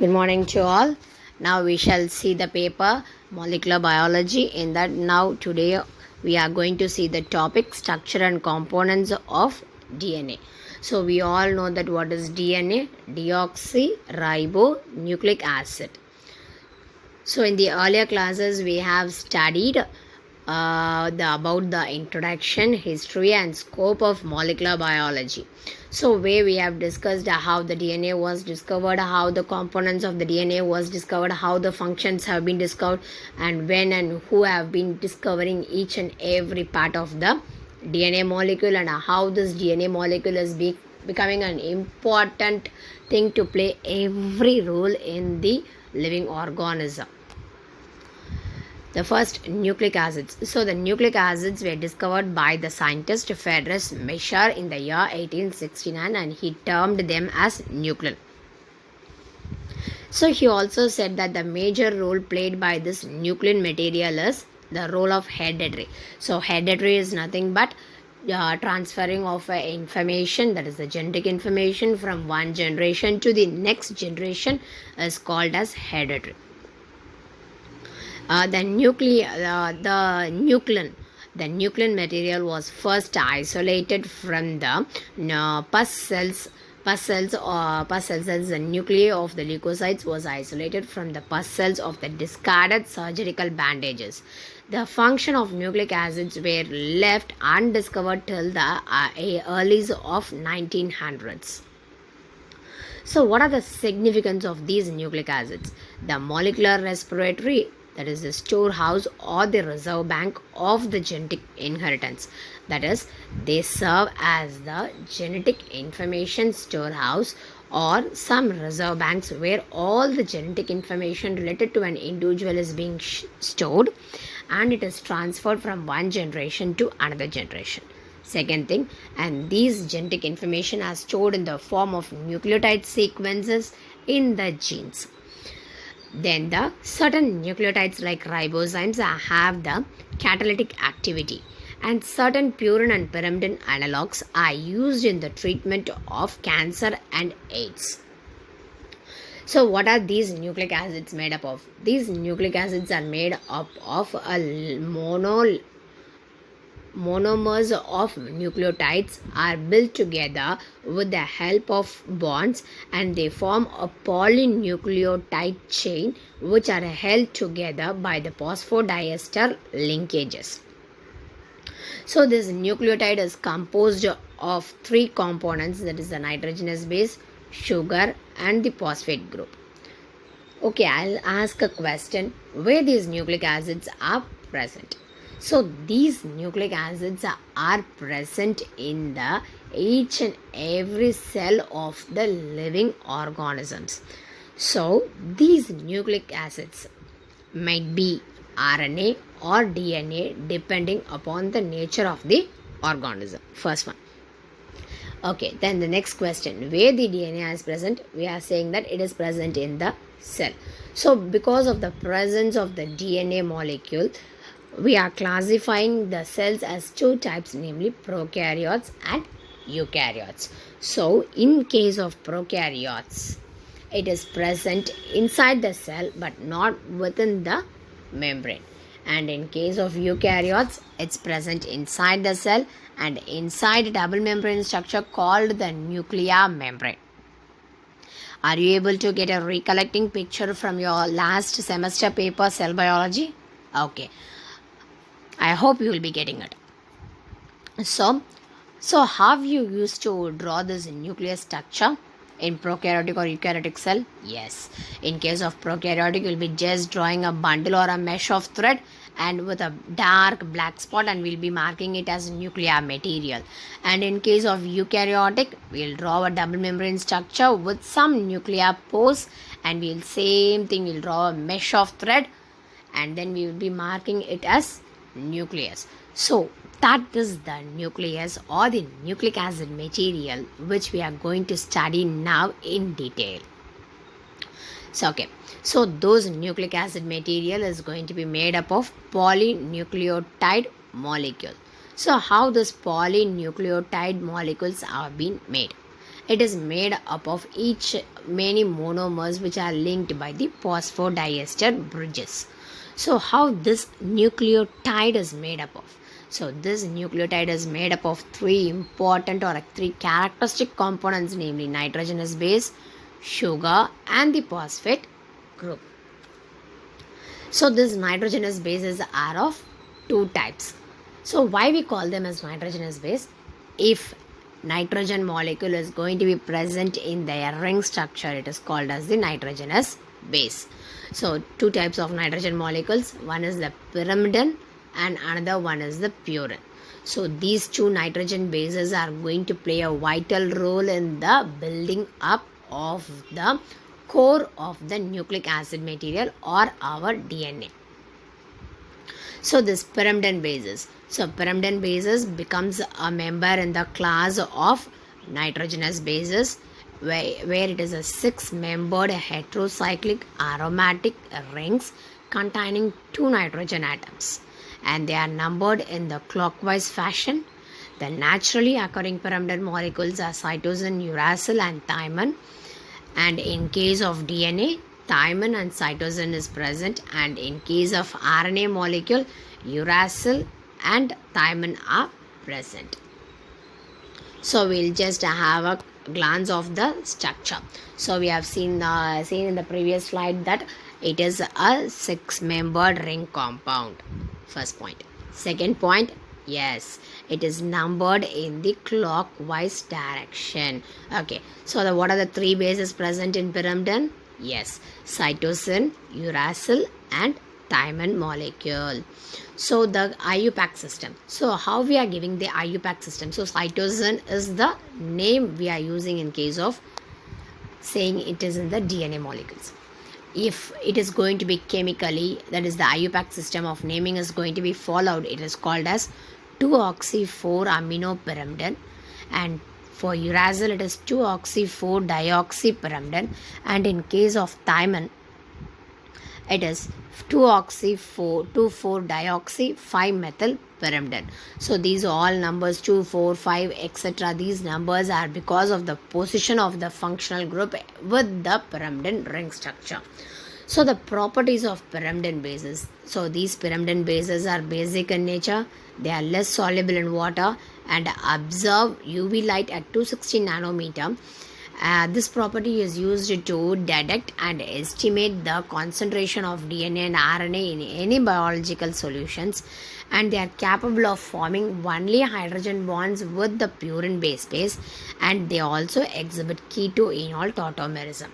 Good morning to all. Now we shall see the paper molecular biology. In that, now today we are going to see the topic structure and components of DNA. So we all know that what is DNA? Deoxyribonucleic acid. So in the earlier classes we have studied about the introduction, history and scope of molecular biology. So where we have discussed how the DNA was discovered, how the components of the DNA was discovered, how the functions have been discovered, and when and who have been discovering each and every part of the DNA molecule, and how this DNA molecule is becoming an important thing to play every role in the living organism. The first, nucleic acids. So the nucleic acids were discovered by the scientist Friedrich Miescher in the year 1869, and he termed them as nuclein. So he also said that the major role played by this nuclein material is the role of hereditary. So hereditary is nothing but transferring of information, that is the genetic information, from one generation to the next generation is called as hereditary. The nuclein material was first isolated from the pus cells. The nuclei of the leukocytes was isolated from the pus cells of the discarded surgical bandages. The function of nucleic acids were left undiscovered till the early of 1900s. So what are the significance of these nucleic acids? The molecular respiratory, that is the storehouse or the reserve bank of the genetic inheritance. That is, they serve as the genetic information storehouse or some reserve banks where all the genetic information related to an individual is being stored, and it is transferred from one generation to another generation. Second thing, and these genetic information are stored in the form of nucleotide sequences in the genes. Then the certain nucleotides like ribozymes have the catalytic activity, and certain purine and pyrimidine analogs are used in the treatment of cancer and AIDS. So what are these nucleic acids made up of? These nucleic acids are made up of a monomers of nucleotides are built together with the help of bonds, and they form a polynucleotide chain which are held together by the phosphodiester linkages. So this nucleotide is composed of three components, that is the nitrogenous base, sugar and the phosphate group. Okay, I'll ask a question where these nucleic acids are present. So these nucleic acids are present in the each and every cell of the living organisms. So these nucleic acids might be RNA or DNA depending upon the nature of the organism. First one. Okay, then the next question, where the DNA is present? We are saying that it is present in the cell. So because of the presence of the DNA molecule, we are classifying the cells as two types, namely prokaryotes and eukaryotes. So in case of prokaryotes, it is present inside the cell but not within the membrane, and in case of eukaryotes, it's present inside the cell and inside a double membrane structure called the nuclear membrane. Are you able to get a recollecting picture from your last semester paper, cell biology? Okay, I hope you will be getting it. So how you used to draw this nuclear structure in prokaryotic or eukaryotic cell? Yes, in case of prokaryotic, you'll be just drawing a bundle or a mesh of thread and with a dark black spot, and we'll be marking it as nuclear material. And in case of eukaryotic, we'll draw a double membrane structure with some nuclear pores, and we'll draw a mesh of thread, and then we will be marking it as nucleus. So that is the nucleus or the nucleic acid material which we are going to study now in detail. So those nucleic acid material is going to be made up of polynucleotide molecule. So how this polynucleotide molecules are being made? It is made up of each many monomers which are linked by the phosphodiester bridges. So how this nucleotide is made up of? So this nucleotide is made up of three important or three characteristic components, namely nitrogenous base, sugar, and the phosphate group. So these nitrogenous bases are of two types. So why we call them as nitrogenous base? If nitrogen molecule is going to be present in their ring structure, it is called as the nitrogenous base. So two types of nitrogen molecules, one is the pyrimidine and another one is the purine. So these two nitrogen bases are going to play a vital role in the building up of the core of the nucleic acid material or our DNA. So this pyrimidine bases. So pyrimidine bases becomes a member in the class of nitrogenous bases where it is a 6-membered heterocyclic aromatic rings containing 2 nitrogen atoms, and they are numbered in the clockwise fashion. The naturally occurring pyrimidine molecules are cytosine, uracil, and thymine, and in case of DNA, thymine and cytosine is present, and in case of RNA molecule, uracil and thymine are present. So we'll just have a glance of the structure. So we have seen in the previous slide that it is a 6-membered ring compound. First point. Second point, yes, it is numbered in the clockwise direction. Okay, so what are the 3 bases present in pyrimidine? Yes, cytosine, uracil, and thymine molecule. So the IUPAC system. So how we are giving the IUPAC system? So cytosine is the name we are using in case of saying it is in the DNA molecules. If it is going to be chemically, that is the IUPAC system of naming is going to be followed, it is called as 2-oxy-4-aminopyrimidine, and for uracil it is 2-oxy-4-dioxypyrimidine, and in case of thymine it is 2-oxy-4-2,4-dioxy-5-methylpyrimidine. So these are all numbers 2, 4, 5, etc. These numbers are because of the position of the functional group with the pyrimidine ring structure. So the properties of pyrimidine bases. So these pyrimidine bases are basic in nature. They are less soluble in water and absorb UV light at 260 nanometer. This property is used to detect and estimate the concentration of DNA and RNA in any biological solutions, and they are capable of forming only hydrogen bonds with the purine base pair, and they also exhibit keto-enol tautomerism.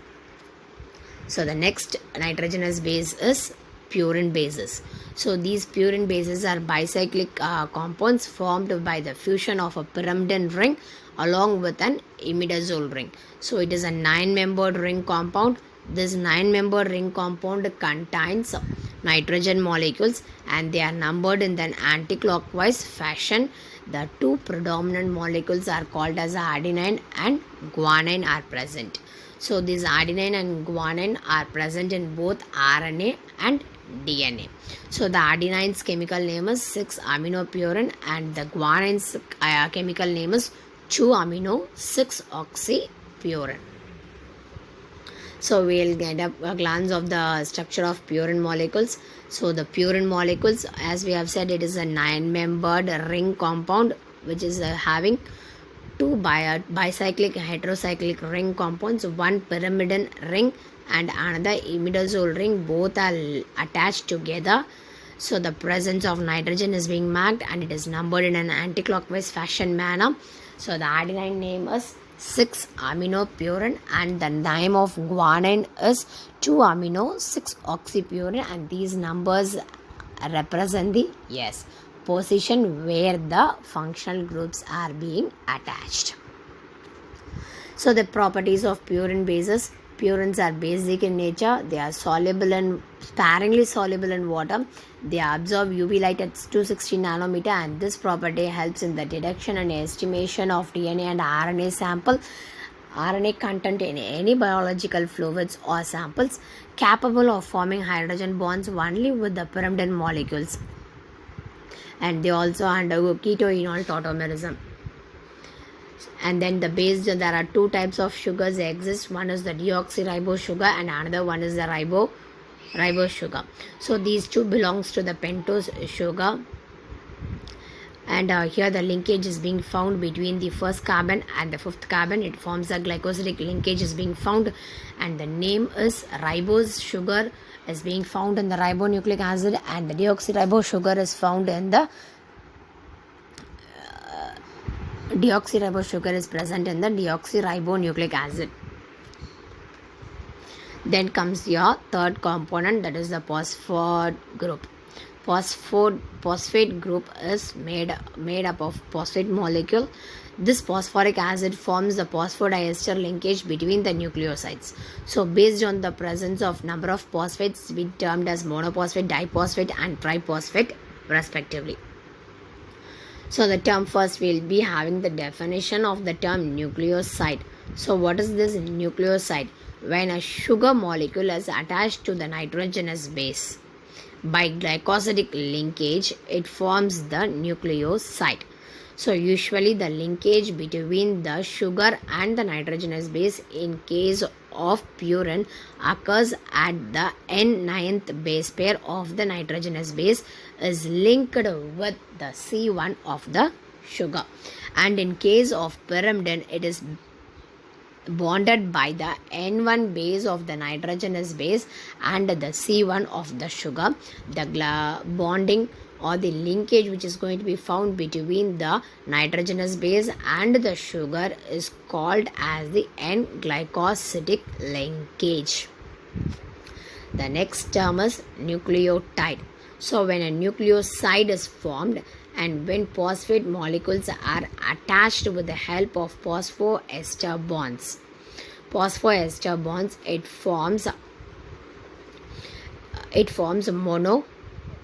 So the next nitrogenous base is purine bases. So these purine bases are bicyclic compounds formed by the fusion of a pyrimidine ring along with an imidazole ring. So it is a 9-membered ring compound. This 9-membered ring compound contains nitrogen molecules and they are numbered in an anti-clockwise fashion. The 2 predominant molecules are called as adenine and guanine are present. So these adenine and guanine are present in both RNA and DNA. So the adenine's chemical name is 6-aminopurine and the guanine's chemical name is 2-amino-6-oxypurine. So we'll get a glance of the structure of purine molecules. So the purine molecules, as we have said, it is a 9-membered ring compound which is having 2 bicyclic heterocyclic ring compounds, 1 pyrimidine ring and another imidazole ring. Both are attached together. So the presence of nitrogen is being marked and it is numbered in an anti-clockwise fashion manner. So the adenine name is 6-aminopurine and the name of guanine is 2-amino-6-oxypurine, and these numbers represent the position where the functional groups are being attached. So the properties of purine bases. Purines are basic in nature. They are sparingly soluble in water. They absorb UV light at 260 nanometer, and this property helps in the detection and estimation of DNA and RNA sample, RNA content in any biological fluids or samples, capable of forming hydrogen bonds only with the pyrimidine molecules. And they also undergo keto-enol tautomerism. And then the base, there are two types of sugars exist. One is the deoxyribose sugar and another one is the ribose sugar. So these two belongs to the pentose sugar, and here the linkage is being found between the first carbon and the fifth carbon. It forms a glycosidic linkage is being found, and the name is ribose sugar is being found in the ribonucleic acid, and the deoxyribose sugar is found in the deoxyribose sugar is present in the deoxyribonucleic acid. Then comes your third component, that is the phosphate group. Phosphate group is made up of phosphate molecule. This phosphoric acid forms the phosphodiester linkage between the nucleosides. So based on the presence of number of phosphates, we termed as monophosphate, diphosphate and triphosphate respectively. So the term, first we'll be having the definition of the term nucleoside. So what is this nucleoside? When a sugar molecule is attached to the nitrogenous base by glycosidic linkage, it forms the nucleoside. So usually the linkage between the sugar and the nitrogenous base in case of purine occurs at the N9th base pair of the nitrogenous base is linked with the C1 of the sugar, and in case of pyrimidine it is bonded by the N1 base of the nitrogenous base and the C1 of the sugar. The bonding or the linkage which is going to be found between the nitrogenous base and the sugar is called as the N-glycosidic linkage. The next term is nucleotide. So when a nucleoside is formed and when phosphate molecules are attached with the help of phosphoester bonds, it forms mono,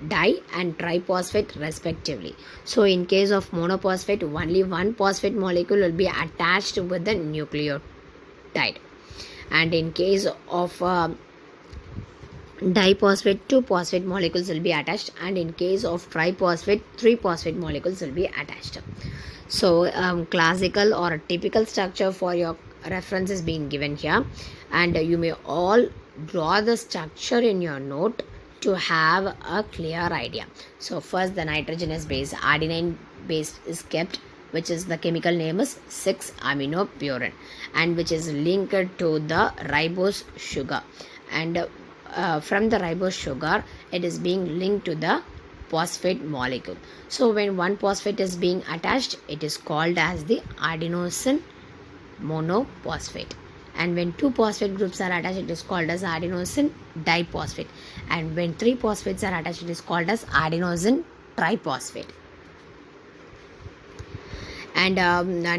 di and triphosphate respectively. So in case of monophosphate, only one phosphate molecule will be attached with the nucleotide, and in case of diphosphate, two phosphate molecules will be attached, and in case of triphosphate, three phosphate molecules will be attached. So classical or typical structure for your reference is being given here, and you may all draw the structure in your note to have a clear idea. So first the nitrogenous base, adenine base is kept, which is the chemical name is 6-aminopurine, and which is linked to the ribose sugar, and from the ribose sugar it is being linked to the phosphate molecule. So when one phosphate is being attached, it is called as the adenosine monophosphate, and when two phosphate groups are attached, it is called as adenosine diphosphate, and when three phosphates are attached, it is called as adenosine triphosphate. And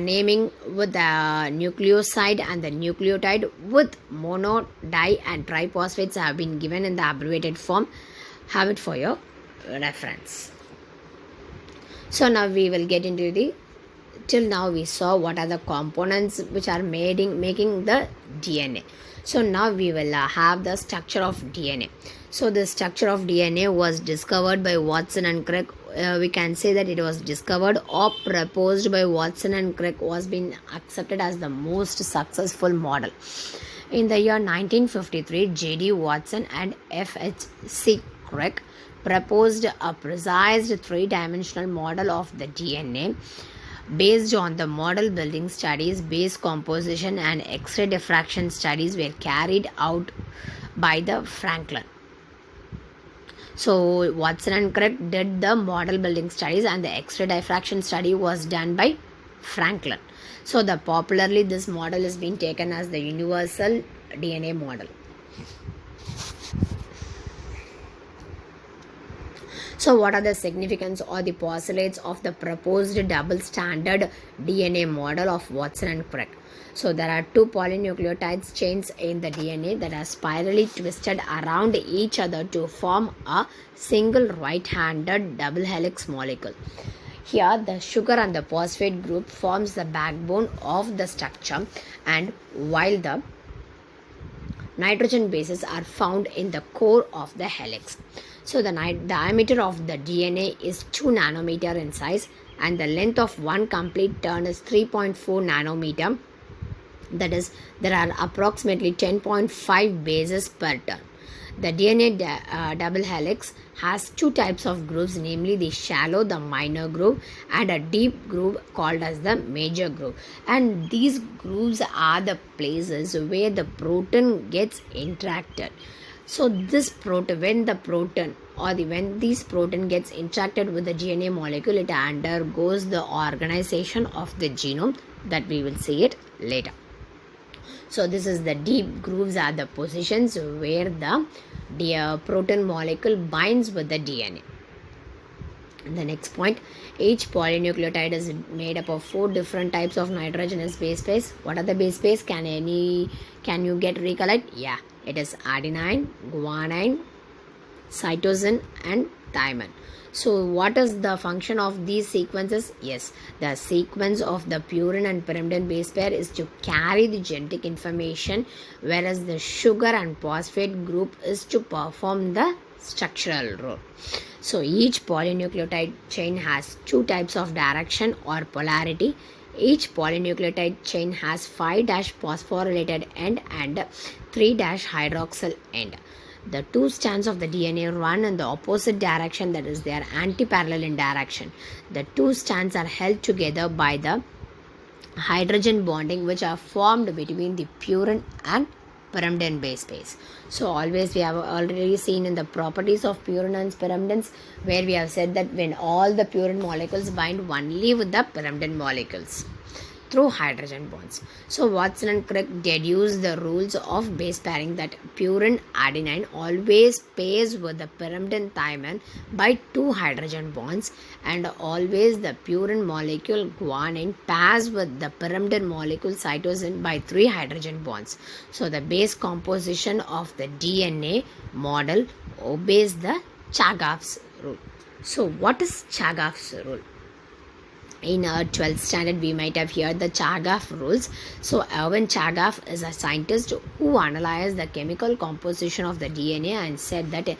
naming with the nucleoside and the nucleotide with mono, di and triphosphates have been given in the abbreviated form. Have it for your reference. So now we will get into the, till now we saw what are the components which are making the DNA. So now we will have the structure of DNA. So the structure of DNA was discovered by Watson and Crick. We can say that it was discovered or proposed by Watson and Crick, was been accepted as the most successful model. In the year 1953, J.D. Watson and F.H.C. Crick proposed a precise three-dimensional model of the DNA based on the model building studies. Base composition and X-ray diffraction studies were carried out by the Franklin. So Watson and Crick did the model building studies, and the X-ray diffraction study was done by Franklin. So the popularly this model is being taken as the universal DNA model. So what are the significance or the postulates of the proposed double standard DNA model of Watson and Crick? So there are two polynucleotides chains in the DNA that are spirally twisted around each other to form a single right-handed double helix molecule. Here the sugar and the phosphate group forms the backbone of the structure, and while the nitrogen bases are found in the core of the helix. So the diameter of the DNA is 2 nanometer in size, and the length of one complete turn is 3.4 nanometer. That is, there are approximately 10.5 bases per turn. The DNA double helix has two types of grooves, namely the shallow, the minor groove, and a deep groove called as the major groove. And these grooves are the places where the protein gets interacted. So this protein, when this protein gets interacted with the DNA molecule, it undergoes the organization of the genome, that we will see it later. So this is the deep grooves are the positions where the protein molecule binds with the DNA. And the next point, each polynucleotide is made up of 4 different types of nitrogenous base pairs. What are the base pairs? Can you get recollect? Yeah, it is adenine, guanine, cytosine, and thymine. So what is the function of these sequences? Yes, the sequence of the purine and pyrimidine base pair is to carry the genetic information, whereas the sugar and phosphate group is to perform the structural role. So each polynucleotide chain has 2 types of direction or polarity. Each polynucleotide chain has 5' phosphorylated end and 3' hydroxyl end. The two strands of the DNA run in the opposite direction, that is, they are anti-parallel in direction. The two strands are held together by the hydrogen bonding which are formed between the purine and pyrimidine base pairs. So always we have already seen in the properties of purine and pyrimidines, where we have said that when all the purine molecules bind only with the pyrimidine molecules through hydrogen bonds. So Watson and Crick deduced the rules of base pairing, that purine adenine always pairs with the pyrimidine thymine by 2 hydrogen bonds, and always the purine molecule guanine pairs with the pyrimidine molecule cytosine by 3 hydrogen bonds. So the base composition of the DNA model obeys the Chagaff's rule. So what is Chagaff's rule? In our 12th standard, we might have heard the Chagaff rules. So Erwin Chagaff is a scientist who analyzed the chemical composition of the DNA and said that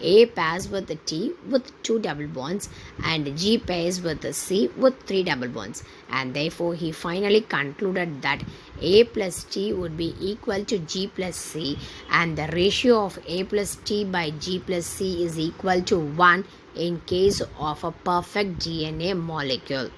A pairs with the T with 2 double bonds and G pairs with the C with 3 double bonds, and therefore he finally concluded that A plus T would be equal to G plus C, and the ratio of A plus T by G plus C is equal to 1 in case of a perfect DNA molecule.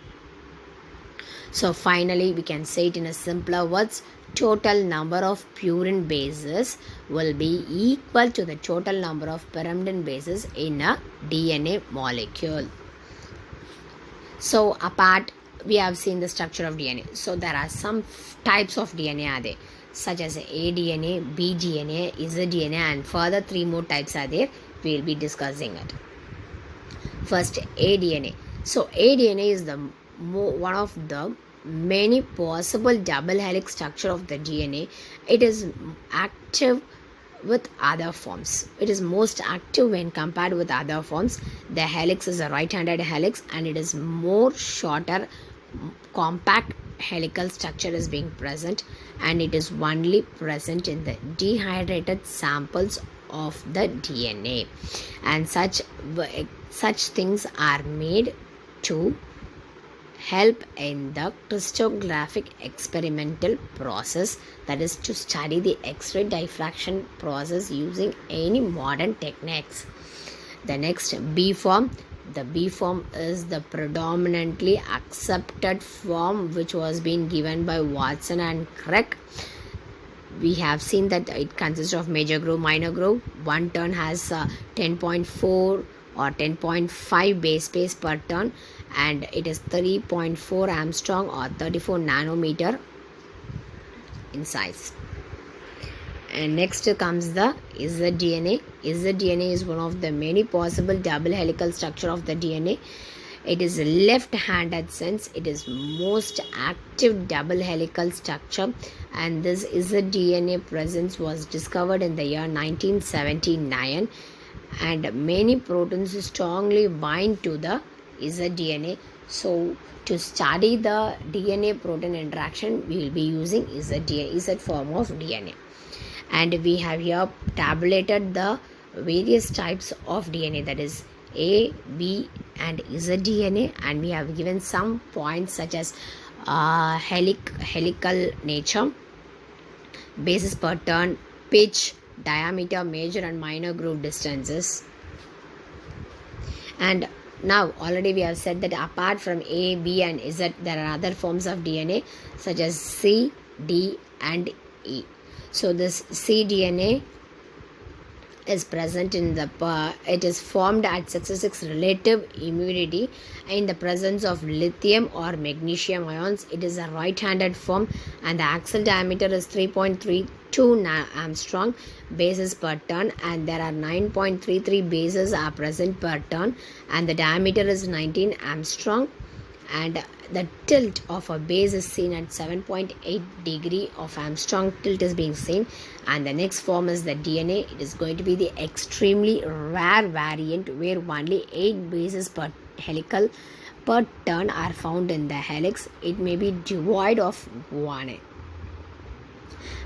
So finally we can say it in a simpler words, total number of purine bases will be equal to the total number of pyrimidine bases in a DNA molecule. So we have seen the structure of DNA. So there are some types of DNA are there, such as aDNA, bDNA, zDNA, and further 3 more types are there. We will be discussing it. First, aDNA. So aDNA is the one of the many possible double helix structure of the DNA. It is active with other forms. It is most active when compared with other forms. The helix is a right-handed helix, and it is more shorter, compact helical structure is being present, and it is only present in the dehydrated samples of the DNA, and such things are made to help in the crystallographic experimental process, that is to study the X-ray diffraction process using any modern techniques. The next, B form. The B form is the predominantly accepted form which was being given by Watson and Crick. We have seen that it consists of major groove, minor groove. One turn has 10.4 or 10.5 base pairs per turn, and it is 3.4 Armstrong or 34 nanometer in size. And next comes the zDNA. zDNA is one of the many possible double helical structure of the DNA. It is left-handed sense. It is most active double helical structure, and this zDNA presence was discovered in the year 1979, and many proteins strongly bind to the zDNA. So to study the DNA protein interaction, we will be using Z form of DNA. And we have here tabulated the various types of DNA, that is A, B, and zDNA, and we have given some points such as helical nature, bases per turn, pitch, diameter, major and minor groove distances. And now already we have said that apart from A, B and Z, there are other forms of DNA such as C, D and E. So this cDNA is present in the it is formed at 66 relative humidity in the presence of lithium or magnesium ions. It is a right-handed form and the axial diameter is 3.32 Armstrong bases per turn, and there are 9.33 bases are present per turn, and the diameter is 19 Armstrong, and the tilt of a base is seen at 7.8 degree of Armstrong tilt is being seen. And the next form is the DNA. It is going to be the extremely rare variant where only 8 bases per helical per turn are found in the helix. It may be devoid of guanine.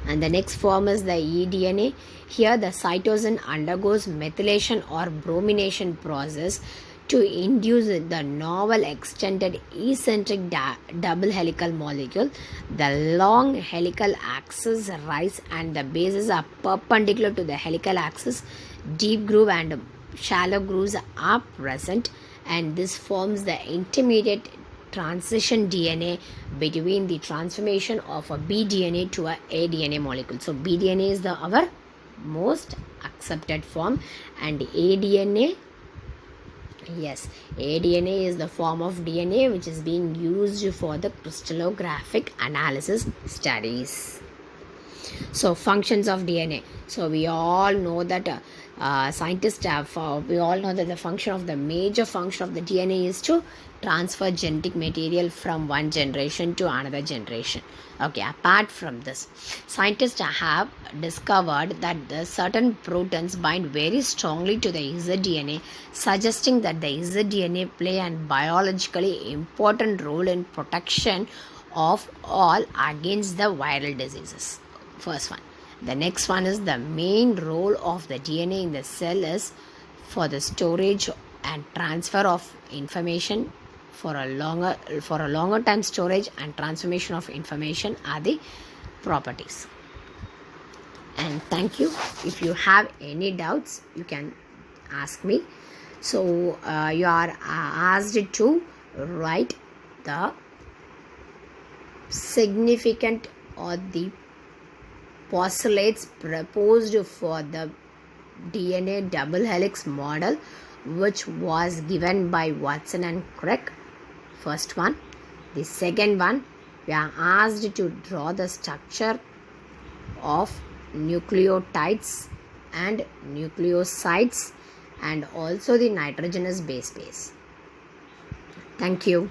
And the next form is the eDNA. Here the cytosine undergoes methylation or bromination process to induce the novel extended eccentric double helical molecule. The long helical axis rise and the bases are perpendicular to the helical axis. Deep groove and shallow grooves are present, and this forms the intermediate transition DNA between the transformation of a bDNA to a aDNA molecule. So bDNA is our most accepted form, and aDNA, yes, aDNA is the form of DNA which is being used for the crystallographic analysis studies. So functions of DNA. So we all know that scientists have, we all know that the major function of the DNA is to transfer genetic material from one generation to another generation. Okay, apart from this, scientists have discovered that the certain proteins bind very strongly to the zDNA, suggesting that the zDNA play a biologically important role in protection of all against the viral diseases. First one. The next one is the main role of the DNA in the cell is for the storage and transfer of information. For a longer time storage and transformation of information are the properties. And thank you. If you have any doubts, you can ask me. So you are asked to write the significant or the postulates proposed for the DNA double helix model, which was given by Watson and Crick. First one. The second one, we are asked to draw the structure of nucleotides and nucleosides and also the nitrogenous base pairs. Thank you.